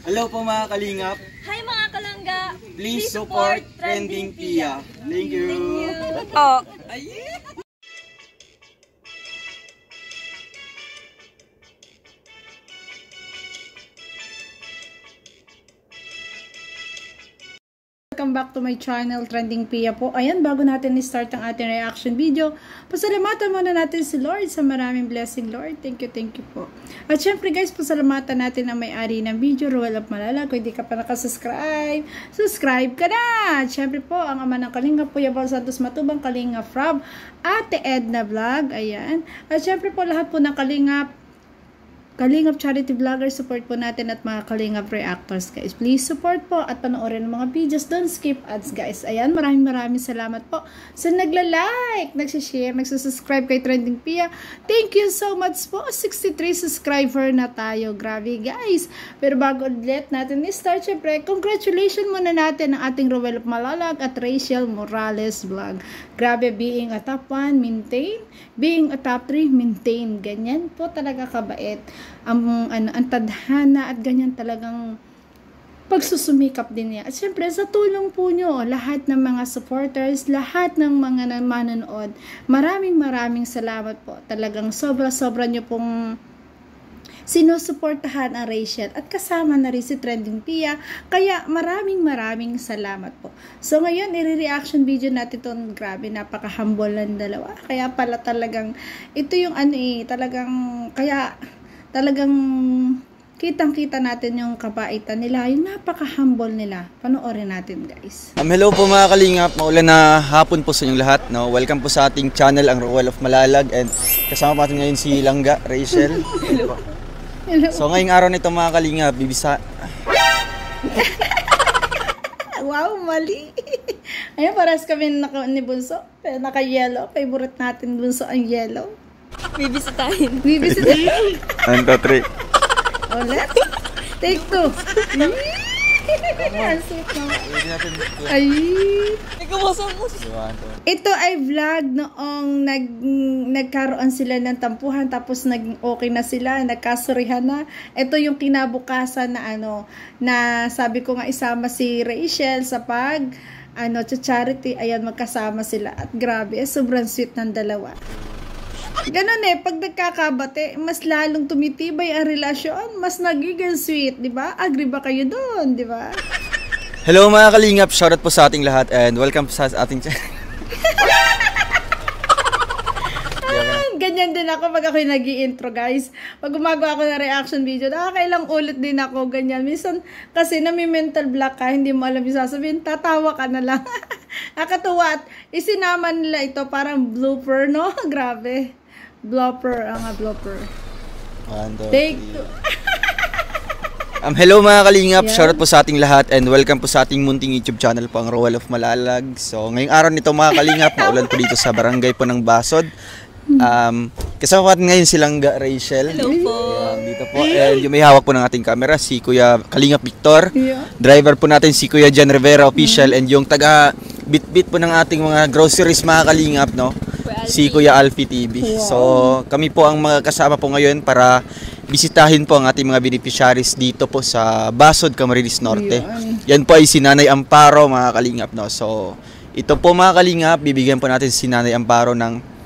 Hello po mga kalingap. Hi mga kalangga. Please support Trending Pia. Thank you. Oh. Welcome back to my channel, Trending Pia po. Ayan, bago natin i-start ang ating reaction video, pasalamatan muna natin si Lord sa maraming blessing, Lord. Thank you po. At syempre guys, pasalamatan natin ang may-ari ng video, Ruel of Malalag. Kung hindi ka pa nakasubscribe, subscribe ka na! At syempre po, ang ama ng Kalingap, Kuya Bal Santos Matubang, Kalingap Rob, Ate Edna Vlog, ayan. At syempre po, lahat po ng Kalingap Charity Vlogger, support po natin at mga Kalingap Reactors guys. Please support po at panoorin ang mga videos. Don't skip ads guys. Ayan, maraming salamat po sa nagla-like, nagsishare, nagsusubscribe kay Trending Pia. Thank you so much po. 63 subscriber na tayo. Grabe guys. Pero bago ulit natin i-start, syempre, congratulations muna natin ang ating Ruel of Malalag at Rachel Morales Vlog. Grabe, being a top 1, maintain. Being a top 3, maintain. Ganyan po talaga kabait. Ang tadhana at ganyan talagang pagsusumikap din niya. At syempre, sa tulong po nyo, lahat ng mga supporters, lahat ng mga manonood, maraming salamat po. Talagang sobra nyo pong sinusuportahan ang Rachel at kasama na rin si Trending Pia. Kaya maraming salamat po. So ngayon, i-reaction video natin ito. Grabe, napaka-humble ng dalawa. Kaya pala talagang, ito yung talagang kitang-kita natin yung kabaitan nila, yung napaka-humble nila. Panoorin natin guys. Hello po mga kalingap, maulan na hapon po sa inyong lahat. No? Welcome po sa ating channel, ang Ruel of Malalag. And kasama natin ngayon si Langga, Rachel. Hello. So ngayong araw nito mga kalingap, bibisa. Wow, mali. Ayan, paras kami ni Bunso. Naka-yellow. Favorite natin Bunso ang yellow. Bibisitahin. 1, 2, 3. Ulit. Take 2. Ang sweet naman. Ay. Ito ay vlog noong nagkaroon sila ng tampuhan tapos naging okay na sila, nagkasurihan na. Ito yung kinabukasan na na sabi ko nga isama si Rachel sa charity. Ayan, magkasama sila at grabe, sobrang sweet ng dalawa. Ganon pag nagkakabate, mas lalong tumitibay ang relasyon, mas nagiging sweet, di ba? Agree ba kayo doon, di ba? Hello mga kalingap, shoutout po sa ating lahat and welcome sa ating channel. Ganyan din ako pag ako'y nag-i-intro guys. Pag gumagawa ako ng reaction video, nakakailang ulit din ako ganyan. Minsan kasi nami-mental block ka, hindi mo alam yung sasabihin, tatawa ka na lang. Nakatuwa at isinama nila ito parang blooper, no? Grabe. Blooper, blooper. Take 2. Hello mga kalingap, shoutout po sa ating lahat and welcome po sa ating munting YouTube channel po, ang Ruel of Malalag. So ngayong araw nito mga kalingap, maulan po dito sa barangay po ng Basod. Kasama natin ngayon si Langga, Rachel. Hello po. Dito po. And yung may hawak po ng ating camera, si Kuya Kalingap Victor. Driver po natin si Kuya Jan Rivera Official. And yung taga bit po ng ating mga groceries mga kalingap, no? Si Kuya Alfie TV. Wow. So kami po ang mga kasama po ngayon para bisitahin po ang ating mga beneficiaries dito po sa Basod, Camarines Norte. Yan po ay si Nanay Amparo mga kalingap, no? So ito po mga kalingap, bibigyan po natin si Nanay Amparo ng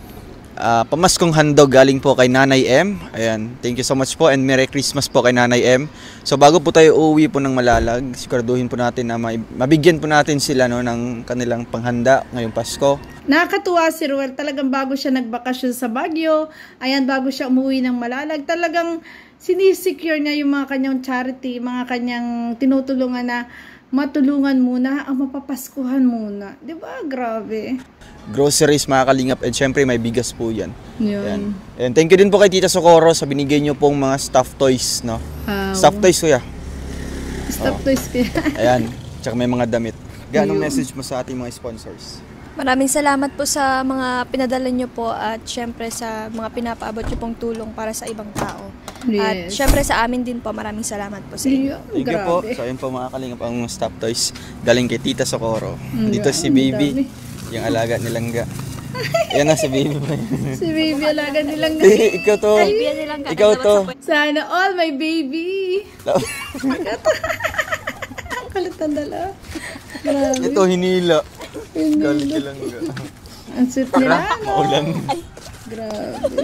pamaskong handog galing po kay Nanay M. Ayan, thank you so much po and Merry Christmas po kay Nanay M. So bago po tayo uuwi po ng Malalag, siguraduhin po natin na mabigyan po natin sila ng kanilang panghanda ngayong Pasko. Nakakatuwa si Ruel, talagang bago siya nagbakasyon sa Baguio, ayan, bago siya umuwi ng Malalag, talagang sinisecure niya yung mga kanyang charity, mga kanyang tinutulungan na matulungan muna, ang mapapaskuhan muna. Diba? Grabe. Groceries mga kalingap and syempre may bigas po yan. Yun. And thank you din po kay Tita Socorro sa binigay niyo pong mga stuffed toys, no? Stuffed toys kuya. Stuffed toys kuya. Ayan, tsaka may mga damit. Ganong message mo sa ating mga sponsors? Maraming salamat po sa mga pinadala nyo po at syempre sa mga pinapaabot nyo pong tulong para sa ibang tao. Yes. At syempre sa amin din po, maraming salamat po sa inyo. Thank you po. So ayun po mga kalingap ang stuffed toys galing kay Tita Socorro. Dito si Baby, yung alaga ni Langga. Yan na si baby mo. Si baby, alaga nilang na. Ikaw to. Ikaw to. Sana all my baby. Ang kalit ang dala. Grabe. Ito, hinila. Galit lang. Ang sweet nila. Maulan. Grabe.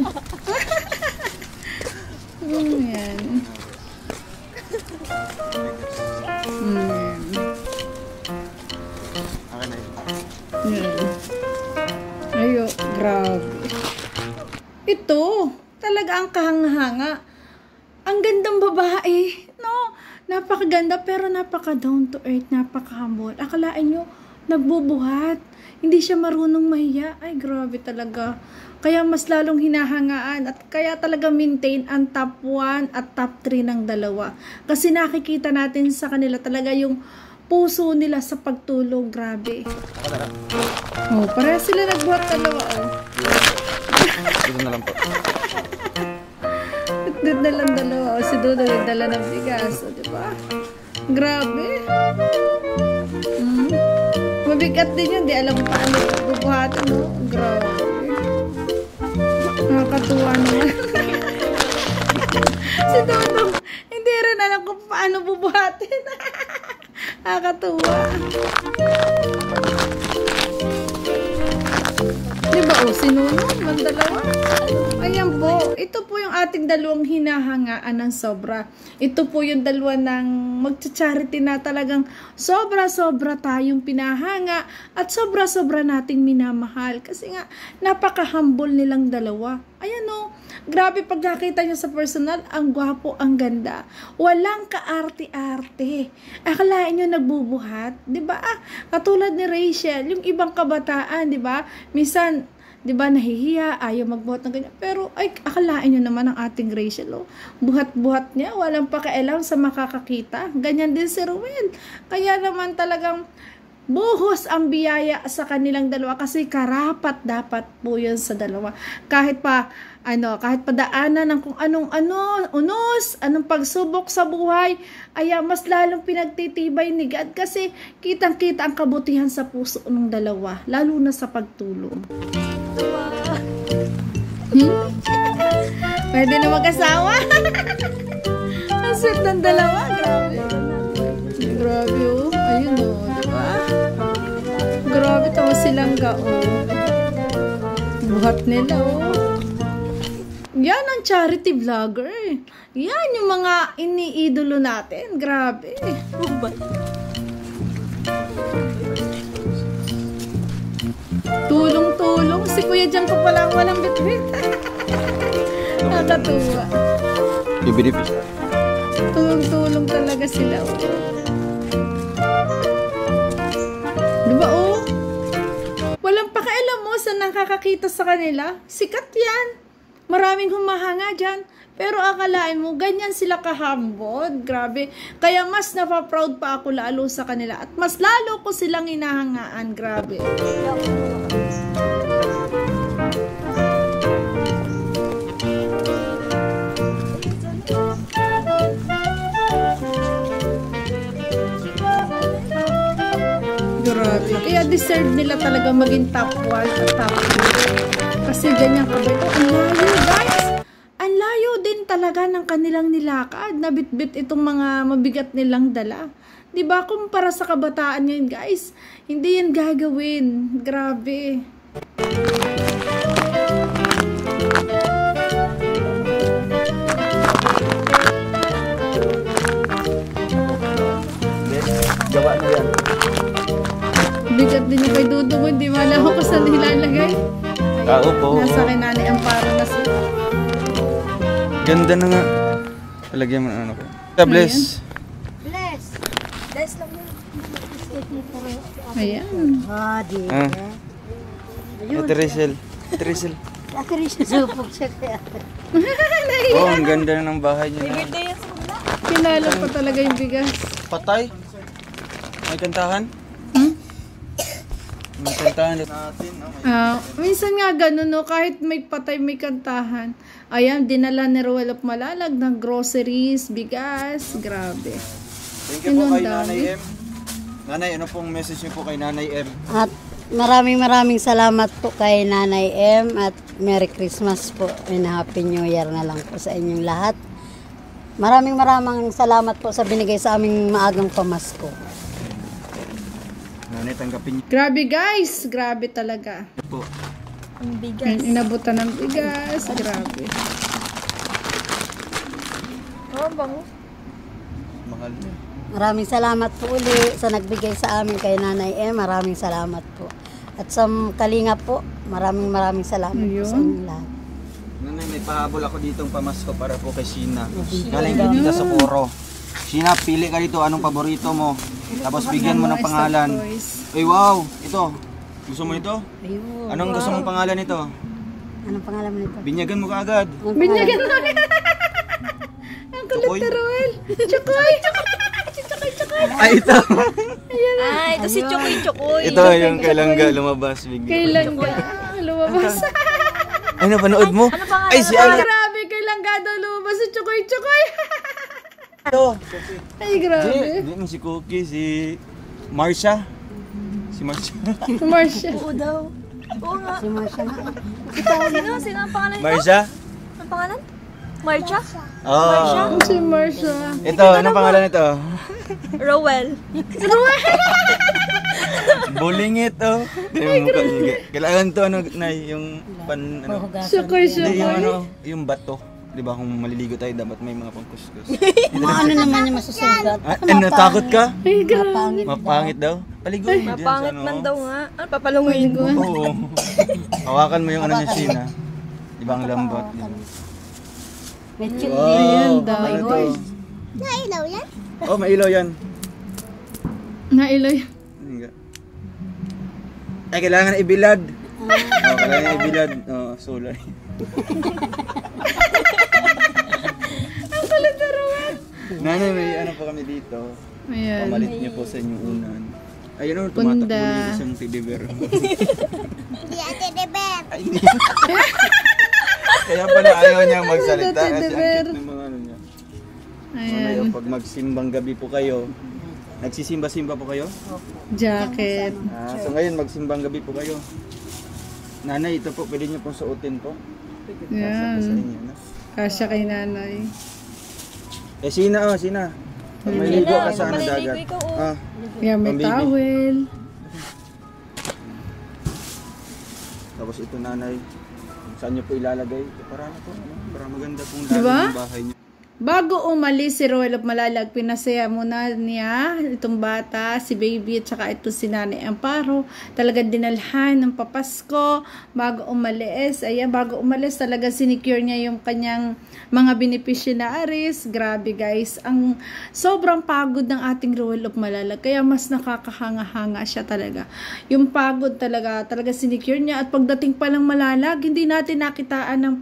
Yan. Okay na yun. Yan. Ayo, grabe. Ito, talaga ang kahanga-hanga. Ang gandang babae, no? Napakaganda pero napaka down to earth, napaka-humble. Akalain nyo, nagbubuhat. Hindi siya marunong mahiya. Ay, grabe talaga. Kaya mas lalong hinahangaan at kaya talaga maintain ang top 1 at top 3 ng dalawa. Kasi nakikita natin sa kanila talaga yung puso nila sa pagtulong. Grabe. Oh, para sila nagbuhat dalawa. Oh. Dito na lang po. Dito na lang dalawa. Oh. Si Dodo nagdala ng bigas. Oh, diba? Grabe. Mabigat din yun. Di alam paano bubuhatan. No? Grabe. Nakakatuwa naman. Si Dodo, hindi rin alam kung paano bubuhatin. Nakakatuwa. Diba o, sinunod man dalawa? Ayan po, ito po yung ating dalawang hinahangaan ng sobra. Ito po yung dalawa ng magcha-charity na talagang sobra-sobra tayong pinahanga at sobra-sobra nating minamahal. Kasi nga, napaka-humble nilang dalawa. Ayan o, grabe pag nakita nyo sa personal, ang gwapo, ang ganda. Walang kaarte-arte. Akalain nyo nagbubuhat, di ba? Katulad ni Rachel, yung ibang kabataan, di ba? Minsan, di ba, nahihiya, ayaw magbuhat ng ganyan. Pero, ay, akalain nyo naman ang ating Rachel, oh. Buhat-buhat niya, walang pakialam sa makakakita. Ganyan din si Ruel. Kaya naman talagang buhos ang biyaya sa kanilang dalawa kasi karapat dapat po yun sa dalawa. Kahit pa daanan ng kung anong-ano, anong pagsubok sa buhay, ay mas lalong pinagtitibay ni God kasi kitang-kita ang kabutihan sa puso ng dalawa, lalo na sa pagtulong. Pwede na mag-asawa. Ang sweet ng dalawa, grabe. Grabe, oh. Ayun, oh. Diba? Grabe, tawa silang buhat nila, oh. Yan ang charity vlogger. Yan yung mga iniidolo natin. Grabe. Tulong-tulong. Si Kuya Jan ko pala walang bitbit. Nakatuwa. Bibinipis. Tulong-tulong talaga sila. Diba oh? Walang pakialam mo sa nakakakita sa kanila. Sikat yan. Maraming humahanga dyan. Pero akalain mo, ganyan sila kahambod. Grabe. Kaya mas napaproud pa ako lalo sa kanila. At mas lalo ko silang inahangaan. Grabe. Grabe. Kaya deserve nila talaga maging top 1 at top 2. Kasi ganyan kabay. Ang layo, guys. Ang layo din talaga ng kanilang nilakad. Nabitbit itong mga mabigat nilang dala. Diba? Kumpara sa kabataan ngayon, guys. Hindi yan gagawin. Grabe. Gawa na yan. Bigat din yung kay Dudong. Hindi malaman ko saan nilalagay. Opo. Nasa kay Nanay Amparo na siya. Ganda na nga. Palagyan mo na ano ko. Bless. Bless. Bless lang yun. Ayan. Ate Rachel. Ate Rachel. Ako rin siya supok siya kaya. Oh, ang ganda ng bahay niya. Kinala pa talaga yung bigas. Patay? May kantahan? May kantahan natin. Minsan nga ganun, no? Kahit may patay, may kantahan. Ayan, dinala ni Roel of Malalag ng groceries, bigas. Grabe. Thank you po kay Inundami. Nanay M. Nanay, ano pong message niyo po kay Nanay M? At Maraming salamat po kay Nanay M at Merry Christmas po and Happy New Year na lang po sa inyong lahat. Maraming salamat po sa binigay sa aming maagang pamasko. Nanay, tanggapin niyo Grabe guys, grabe talaga. po. Ang bigas. Inabutan ng bigas, grabe. Oh, bango. Mahal na. Maraming salamat po uli sa nagbigay sa amin kay Nanay M. Maraming salamat po. At sa Kalinga po, maraming salamat po sa inyong lahat. Nanay, may pahabol ako ditong pamasko para po kay Sheena. Galing ko dito sa Poro. Sheena, pili ka dito. Anong paborito mo? Tapos bigyan mo ng pangalan. Ay, wow! Ito. Gusto mo ito? Ayun. Anong gusto mong pangalan nito? Anong pangalan mo nito? Binyagan mo kaagad. Binyagan mo. Ang kulit Chokoy. na Roel. Chokoy. Ay, ito. Ay, ito si Chokoy. Ito yung kailangga lumabas. Bigla. Kailan ka lumabas? Ay, napanood mo? Ano pangalan? Ay, si ano? Grabe, kailan ka daw lumabas si Chokoy. Ito. Ay, grabe. Di mo si Cookie, si Marsha. Si Marsha. Marsha. Oo daw. Oo nga. Si Marsha na. Sino ang pangalan nito? Marsha? Ang pangalan? Marcha? Oh. Si Marsha. Ito, anong pangalan nito? Rowell. Buling ito. Kailangan to, ano, na yung ano. Chokoy, Hindi, yung Chokoy. ano, yung bato. Di ba kung maliligo tayo, dapat may mga pangkuskus. Ano naman yung masusugat? Natakot ka? Ay, grabe. Mapangit. Mapangit daw? Paligoy mo dyan sa Mapangit ano. man daw nga. Ano, papalunguin ko. Oo. Hawakan mo yung ano niya, Sheena. Di ba ang lambot? May cute Wow, din. Ayan daw. ano to? Nailaw yan? Oh, may ilaw yan. Nailoy. Hindi. Ay, kailangan ibilad. Oh, kailangan ibilad. Oh, solar. Ang kulit na Roel. Nanay, may ano pa kami dito. Ayan. Pamalit niyo po sa inyong unan. Ayun, ano, Punda. tumatakbo na yung isang teddy bear. Di ate de bear. Ay, hindi. Kaya pala ayaw niya magsalita Teddy kasi ang bear. cute ng mga ano niya. Ayan. Ngayon, pag magsimbang gabi po kayo, nagsisimba-simba po kayo? Jacket. So ngayon, magsimbang gabi po kayo. Nanay, ito po, pwede niyo pong suotin po. Kasya po sa Yan. inyo, no? Kasya kay nanay. Eh, Sheena, oh, Sheena. Pag maligo ka sa ano Maliligo dagat. ikaw, oh. Ah, Yan, may Pambibi. towel. tapos ito nanay. Saan niyo po ilalagay? Para ano po, ano? Para maganda pong Diba? lalo yung bahay niyo. Bago umalis si Roel of Malalag, pinasaya muna niya itong bata, si baby at saka ito si Nanay Amparo. Talagang dinalhan ng papasko bago umalis. Ayan, bago umalis talaga sinecure niya yung kanyang mga beneficiaries. Grabe guys, ang sobrang pagod ng ating Roel of Malalag. Kaya mas nakakahanga-hanga siya talaga. Yung pagod talaga sinecure niya. At pagdating pa lang Malalag, hindi natin nakitaan ng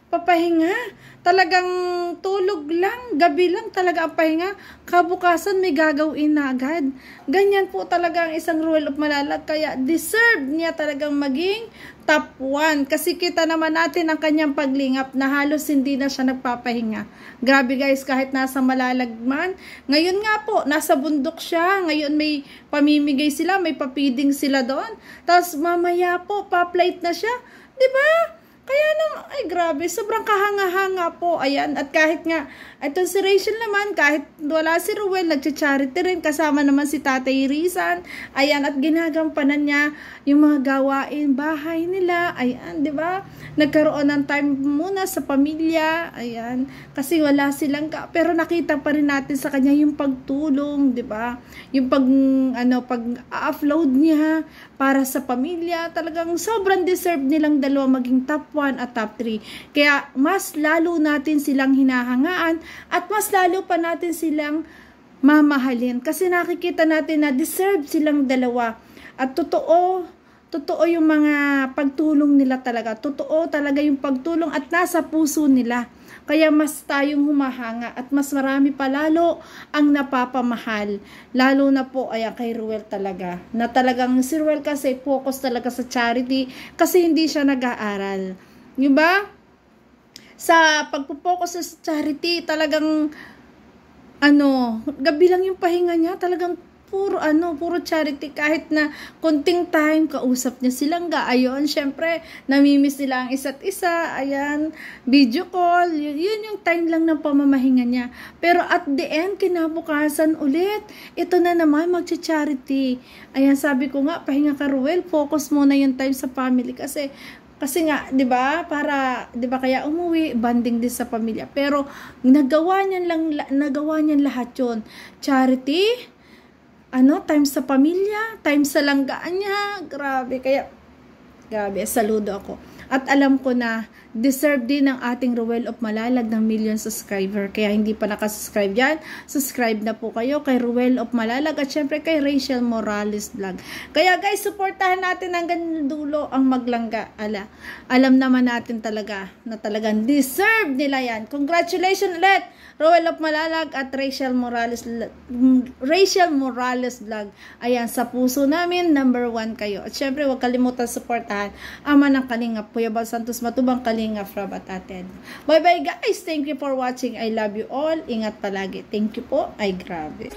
papahinga. Talagang tulog lang, gabi lang talaga ang pahinga. Kabukasan may gagawin na agad. Ganyan po talaga ang isang Roel of Malalag. Kaya deserve niya talagang maging top 1. Kasi kita naman natin ang kanyang paglingap na halos hindi na siya nagpapahinga. Grabe guys, kahit nasa Malalag man. Ngayon nga po, nasa bundok siya. Ngayon may pamimigay sila, may papiding sila doon. Tapos mamaya po, pa-flight na siya. Diba? Kaya naman, ay grabe, sobrang kahanga-hanga po. Ayan, at kahit nga, itong si Rachel naman, kahit wala si Ruel, nagcha-charity rin, kasama naman si Tatay Rizan. Ayan, at ginagampanan niya yung mga gawain, bahay nila. Ayan, di ba? Nagkaroon ng time muna sa pamilya. Ayan, kasi wala silang pero nakita pa rin natin sa kanya yung pagtulong, di ba? Yung pag-upload niya para sa pamilya. Talagang sobrang deserve nilang dalawa maging top 1 at top 3. Kaya mas lalo natin silang hinahangaan at mas lalo pa natin silang mamahalin. Kasi nakikita natin na deserve silang dalawa. At totoo yung mga pagtulong nila talaga. Totoo talaga yung pagtulong at nasa puso nila. Kaya mas tayong humahanga at mas marami pa lalo ang napapamahal. Lalo na po kay Ruel talaga. Na talagang si Ruel kasi focus talaga sa charity kasi hindi siya nag-aaral. Diba? Sa pagpo-focus sa charity, talagang gabi lang yung pahinga niya. Talagang puro charity. Kahit na konting time, kausap niya silang ayun, syempre, namimiss nila ang isa't isa, ayan, video call, yun yung time lang ng pamamahinga niya. Pero at the end, kinabukasan ulit, ito na naman, magcha-charity. Ayan, sabi ko nga, pahinga ka, Ruel, focus muna yung time sa family kasi nga, 'di ba? Para 'di ba kaya umuwi, bonding din sa pamilya. Pero nagawa niyan lahat 'yon. Charity, time sa pamilya, time sa langgaan niya. Grabe, saludo ako. At alam ko na deserve din ng ating Ruel of Malalag ng million subscriber. Kaya hindi pa nakasubscribe dyan, subscribe na po kayo kay Ruel of Malalag at syempre kay Rachel Morales Vlog. Kaya guys, supportahan natin hanggang dulo ang Maglangga. Alam naman natin talaga na talagang deserve nila yan. Congratulations ulit, Ruel of Malalag at Rachel Morales Vlog. Ayan, sa puso namin, number 1 kayo. At syempre, huwag kalimutan supportahan Ama ng Kalingap, Kuya Bal Santos Matubang, Kalingap Rob at Aten. Bye bye guys, thank you for watching. I love you all. Ingat palagi. Thank you po. Ay grabe.